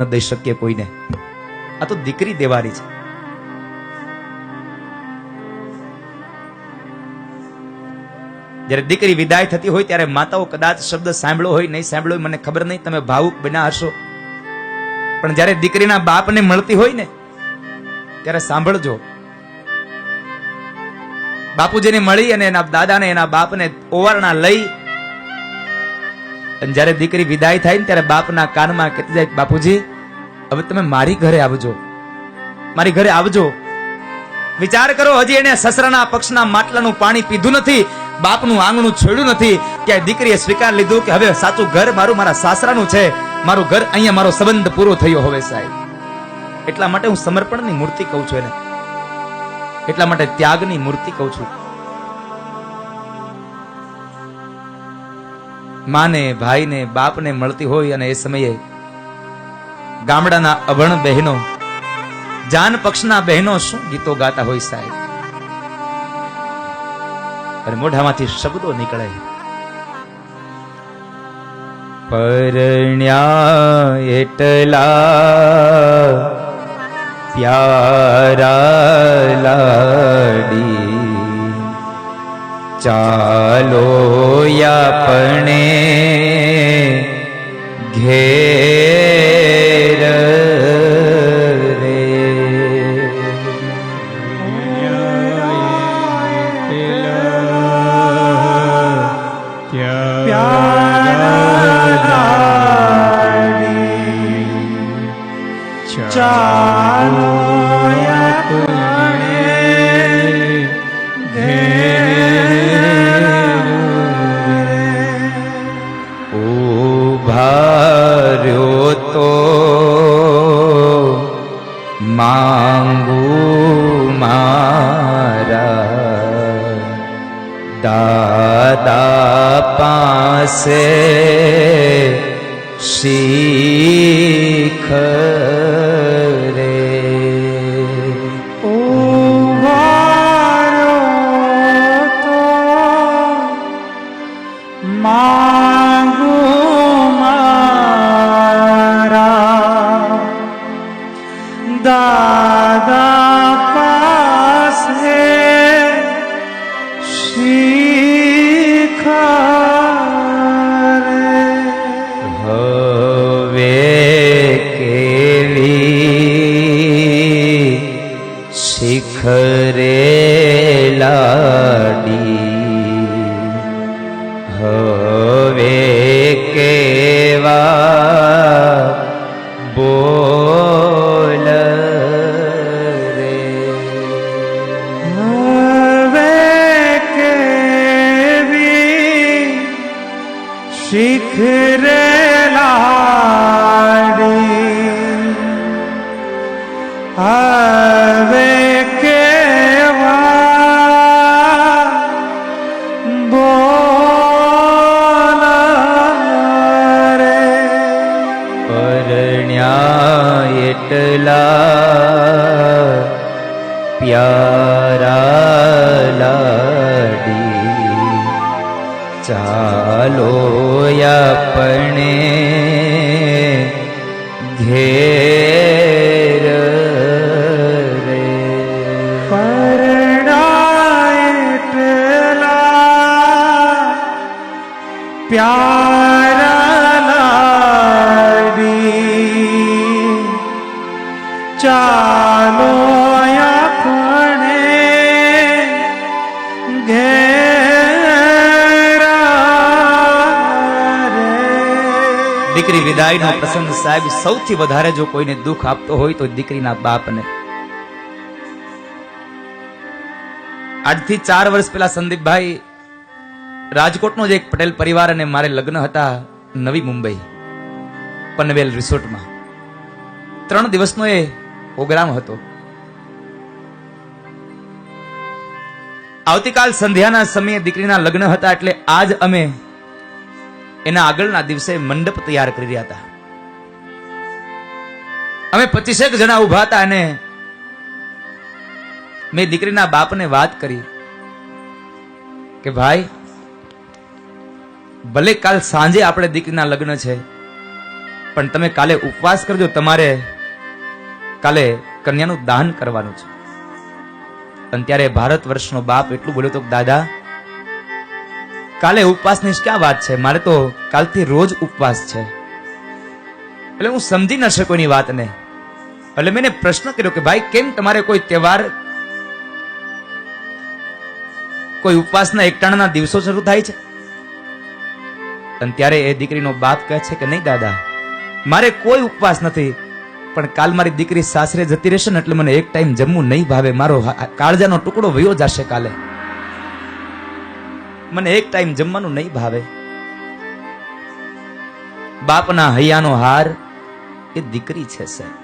ન દઈ શકીએ કોઈને. આ તો દીકરી દેવાની છે. જ્યારે દીકરી વિદાય થતી હોય ત્યારે માતાઓ કદાચ શબ્દ સાંભળ્યો હોય, નહીં સાંભળ્યો હોય મને ખબર નહીં, તમે ભાવુક બન્યા હશો, પણ જ્યારે દીકરીના બાપને મળતી હોય ને ત્યારે સાંભળજો. બાપુજીને મળી અને એના દાદાને એના બાપને ઓવારણા લઈ અને જ્યારે દીકરી વિદાય થાય ને ત્યારે બાપના કાનમાં કહેતી જાય, બાપુજી હવે તમે મારી ઘરે આવજો, મારી ઘરે આવજો. વિચાર કરો, હજી એને સસરાના પક્ષના માટલાનું પાણી પીધું નથી, બાપનું આંગણું છોડ્યું નથી, ત્યાં દીકરીએ સ્વીકાર લીધું કે હવે સાચું ઘર મારું મારા સાસરાનું છે, મારું ઘર અહીંયા, મારો સંબંધ પૂરો થયો હવે સાહેબ. એટલા માટે હું સમર્પણની મૂર્તિ કહું છું એને, એટલા માટે ત્યાગની મૂર્તિ કહું છું. માને ભાઈને બાપને મળતી હોય અને એ સમયે ગામડાના અભણ બહેનો, જાન પક્ષના બહેનો શું ગીતો ગાતા હોય સાહેબ, અને મોઢામાંથી શબ્દો નીકળે, પરણ્યા એટલા પ્યારા લાડી, ચાલો આપણે ઘેર રે. ચાલો ઉભાર્યો તો માંગુ મારા દાદા પાસે શીખ રે. માંગુ મારા દાદા પાસે શીખ રે. હવે કેવી શીખ રે લાડી, હવે કેવા બોલ રે. હવે કેવી શીખ રે લાડી, હવે એટલા પ્યારા લાડી, ચાલો આપણે ઘેર રે. પરણા એટલા પ્યારા લાડી, ચાલો આપણે ઘેર રે. દીકરી વિદાયનો પ્રસંગ સાહેબ સૌથી વધારે જો કોઈને દુઃખ આપતો હોય તો દીકરીના બાપને. આજથી 4 વર્ષ પહેલા સંદીપભાઈ, રાજકોટનો જ એક પટેલ પરિવાર અને મારે લગ્ન હતા નવી મુંબઈ પનવેલ રિસોર્ટમાં. 3 દિવસનો એ પ્રોગ્રામ હતો. આવતીકાલ સંધ્યાના સમયે દીકરીના લગ્ન હતા, એટલે આજ અમે એના આગળના દિવસે મંડપ તૈયાર કરી રહ્યા હતા. અમે 25 જણા ઉભા હતા અને મેં દીકરીના બાપને વાત કરી કે ભાઈ ભલે કાલ સાંજે આપણે દીકરીના લગ્ન છે, પણ તમે કાલે ઉપવાસ કરજો, તમારે કાલે કન્યાનું દાન કરવાનું છે. અને ત્યારે ભારત વર્ષનો બાપ એટલું બોલ્યો તો, દાદા કાલે ઉપવાસની ક્યાં વાત છે, મારે તો કાલથી રોજ ઉપવાસ છે. એટલે હું સમજી ન શક્યો એની વાતને. એટલે મેં પ્રશ્ન કર્યો કે ભાઈ કેમ તમારે કોઈ તહેવાર, કોઈ ઉપવાસના એકટાણાના દિવસો શરૂ થાય છે? અને ત્યારે એ દીકરીનો બાપ કહે છે કે નહીં દાદા, મારે કોઈ ઉપવાસ નથી, પણ કાલ મારી દીકરી સાસરે જતી રહેશે ને એટલે મને એક ટાઈમ જમવું નહીં ભાવે, મારો કાળજાનો ટુકડો વયો જશે કાલે, મને એક ટાઈમ જમવાનું નહીં ભાવે. બાપના હૈયાનો હાર એ દીકરી છે સાહેબ.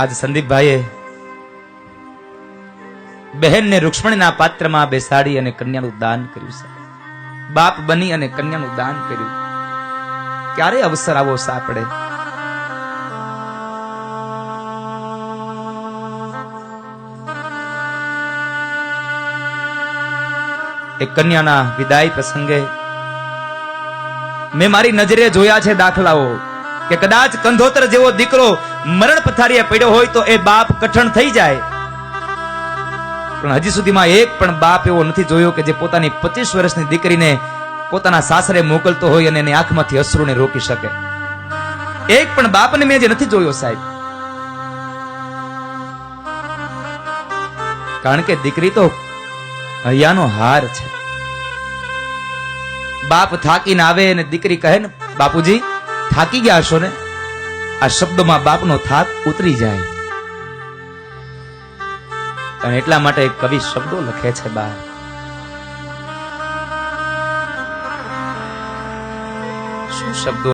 આજ સંદીપભાઈએ બહેનને રૂક્ષ્મણીના પાત્રમાં બેસાડી અને કન્યાનું દાન કર્યું છે. બાપ બની અને કન્યાનું દાન કર્યું. ક્યારે અવસર આવો સાંપડે? એ કન્યાના વિદાય પ્રસંગે મેં મારી નજરે જોયા છે દાખલાઓ કે કદાચ કંધોતર જેવો દીકરો મરણ પથારીએ પડ્યો હોય તો એ બાપ કઠણ થઈ જાય, પણ હજી સુધીમાં એક પણ બાપ એવો નથી જોયો કે જે પોતાની 25 વર્ષની દીકરીને પોતાના સાસરે મોકલતો હોય અને એની આંખમાંથી અશ્રુને રોકી શકે. એક પણ બાપને મેં જે નથી જોયો સાહેબ. કારણ કે દીકરી તો હૈયાનો હાર છે. બાપ થાકીને આવે અને દીકરી કહે ને, બાપુજી થાકી ગયા છો ને, આ શબ્દોમાં બાપનો થાક ઉતરી જાય. અને એટલા માટે કવિ શબ્દો લખે છે બા. શું શબ્દો